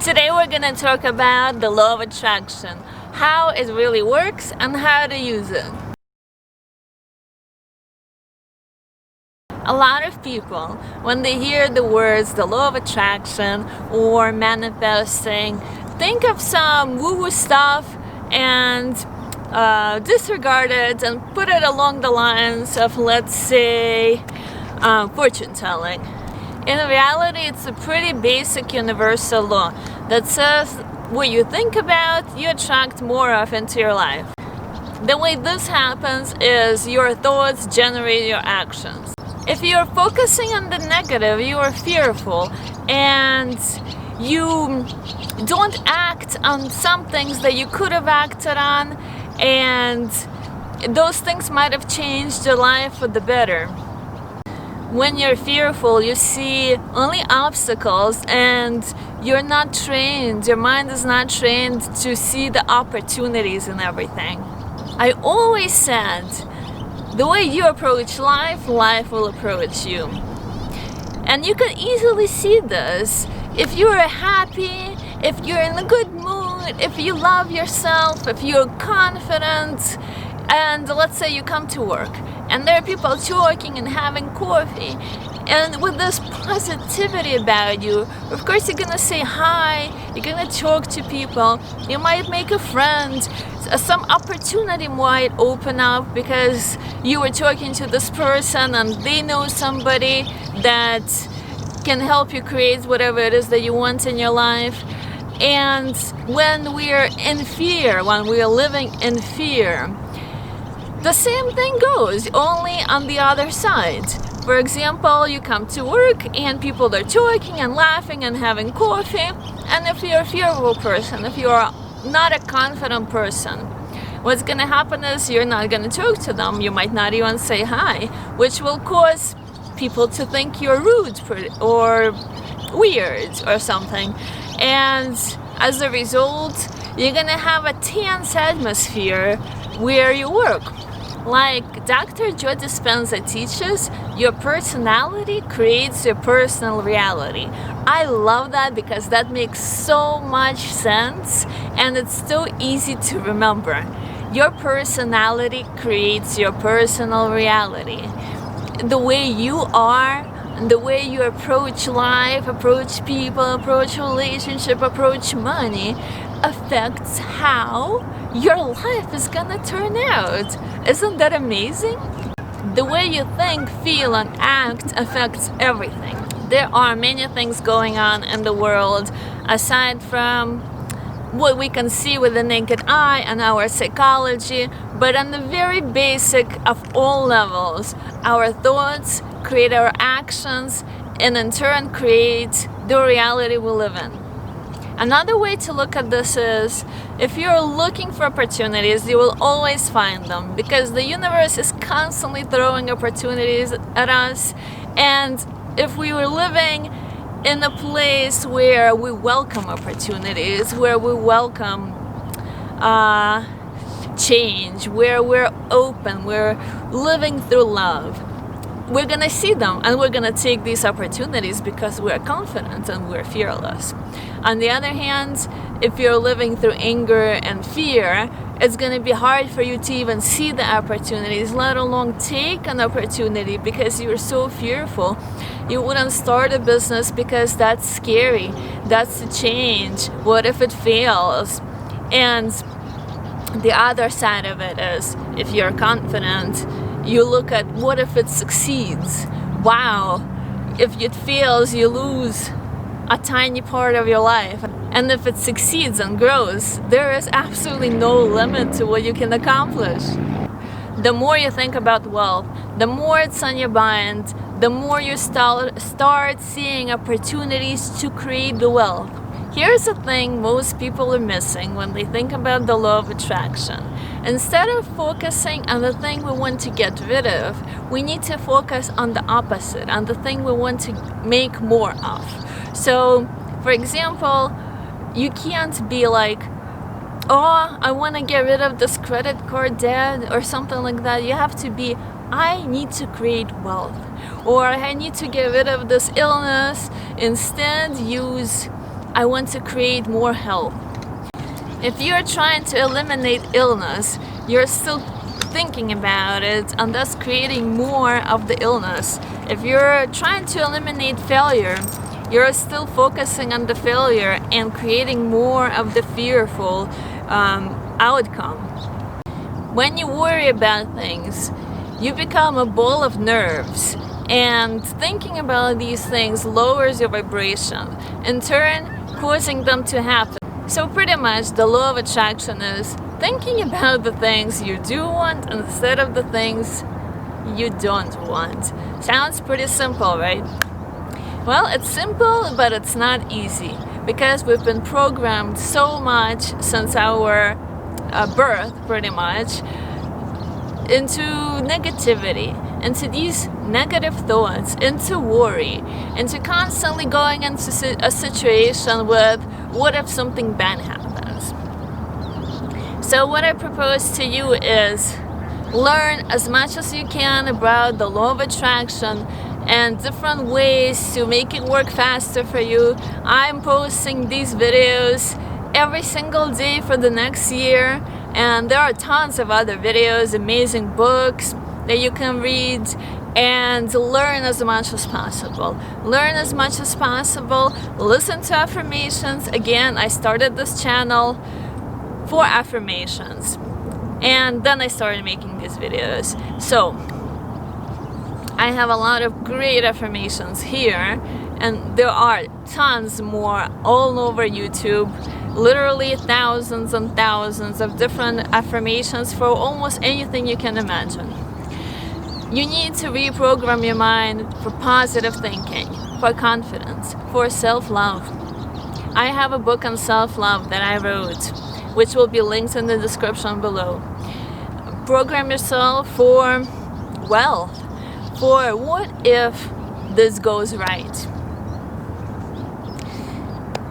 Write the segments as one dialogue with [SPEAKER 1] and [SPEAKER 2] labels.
[SPEAKER 1] Today we're gonna talk about the law of attraction, how it really works and how to use it. A lot of people, when they hear the words the law of attraction or manifesting, think of some woo-woo stuff and disregard it and put it along the lines of, let's say, fortune telling. In reality, it's a pretty basic universal law that says what you think about, you attract more of into your life. The way this happens is your thoughts generate your actions. If you're focusing on the negative, you are fearful and you don't act on some things that you could have acted on, and those things might have changed your life for the better. When you're fearful, you see only obstacles and you're not trained, your mind is not trained to see the opportunities in everything. I always said, the way you approach life, life will approach you. And you can easily see this. If you're happy, if you're in a good mood, if you love yourself, if you're confident, and let's say you come to work and there are people talking and having coffee, and with this positivity about you, of course you're gonna say hi, you're gonna talk to people, you might make a friend, some opportunity might open up because you were talking to this person and they know somebody that can help you create whatever it is that you want in your life. And when we're in fear, when we're living in fear, the same thing goes, only on the other side. For example, you come to work and people are talking and laughing and having coffee, and if you're a fearful person, if you're not a confident person, what's going to happen is you're not going to talk to them, you might not even say hi, which will cause people to think you're rude or weird or something. And as a result, you're going to have a tense atmosphere where you work. Like Dr. Joe Dispenza teaches, your personality creates your personal reality. I love that because that makes so much sense and it's so easy to remember. Your personality creates your personal reality. The way you are, the way you approach life, approach people, approach relationship, approach money affects how your life is gonna turn out. Isn't that amazing? The way you think, feel, and act affects everything. There are many things going on in the world aside from what we can see with the naked eye and our psychology, but on the very basic of all levels, our thoughts create our actions and in turn create the reality we live in. Another way to look at this is, if you're looking for opportunities, you will always find them because the universe is constantly throwing opportunities at us. And if we were living in a place where we welcome opportunities, where we welcome change, where we're open, we're living through love, we're gonna see them and we're gonna take these opportunities because we're confident and we're fearless. On the other hand, if you're living through anger and fear, it's gonna be hard for you to even see the opportunities, let alone take an opportunity because you're so fearful. You wouldn't start a business because that's scary, that's a change, what if it fails? And the other side of it is, if you're confident, you look at what if it succeeds? Wow, if it fails, you lose a tiny part of your life. And if it succeeds and grows, there is absolutely no limit to what you can accomplish. The more you think about wealth, the more it's on your mind, the more you start seeing opportunities to create the wealth. Here's the thing most people are missing when they think about the law of attraction. Instead of focusing on the thing we want to get rid of, we need to focus on the opposite, on the thing we want to make more of. So, for example, you can't be like, oh, I want to get rid of this credit card debt or something like that. You have to be, I need to create wealth, or I need to get rid of this illness. Instead, use I want to create more health. If you're trying to eliminate illness, you're still thinking about it and thus creating more of the illness. If you're trying to eliminate failure, you're still focusing on the failure and creating more of the fearful outcome. When you worry about things, you become a ball of nerves, and thinking about these things lowers your vibration, in turn causing them to happen. So pretty much the law of attraction is thinking about the things you do want instead of the things you don't want. Sounds pretty simple, right? Well, it's simple, but it's not easy, because we've been programmed so much since our birth, pretty much, into negativity, into these negative thoughts, into worry, into constantly going into a situation with what if something bad happens. So what I propose to you is learn as much as you can about the law of attraction and different ways to make it work faster for you. I'm posting these videos every single day for the next year, and there are tons of other videos, amazing books that you can read and learn as much as possible. Learn as much as possible. Listen to affirmations. Again, I started this channel for affirmations, and then I started making these videos. So I have a lot of great affirmations here, and there are tons more all over YouTube. Literally thousands and thousands of different affirmations for almost anything you can imagine. You need to reprogram your mind for positive thinking, for confidence, for self-love. I have a book on self-love that I wrote, which will be linked in the description below. Program yourself for wealth, for what if this goes right.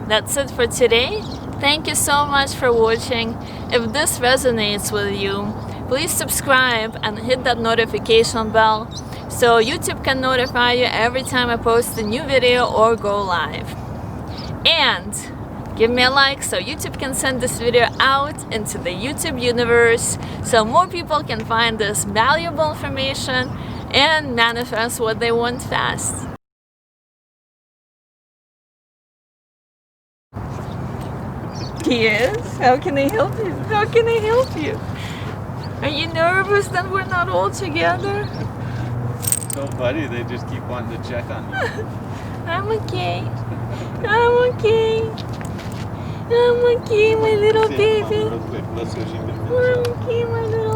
[SPEAKER 1] That's it for today. Thank you so much for watching. If this resonates with you, please subscribe and hit that notification bell so YouTube can notify you every time I post a new video or go live. And give me a like so YouTube can send this video out into the YouTube universe so more people can find this valuable information and manifest what they want fast. Yes, how can I help you? How can I help you? Are you nervous that we're not all together?
[SPEAKER 2] So funny, they just keep wanting to check on you.
[SPEAKER 1] I'm okay. I'm okay. I'm okay, my little baby.
[SPEAKER 2] Real quick, let's see what you can
[SPEAKER 1] I'm okay, my little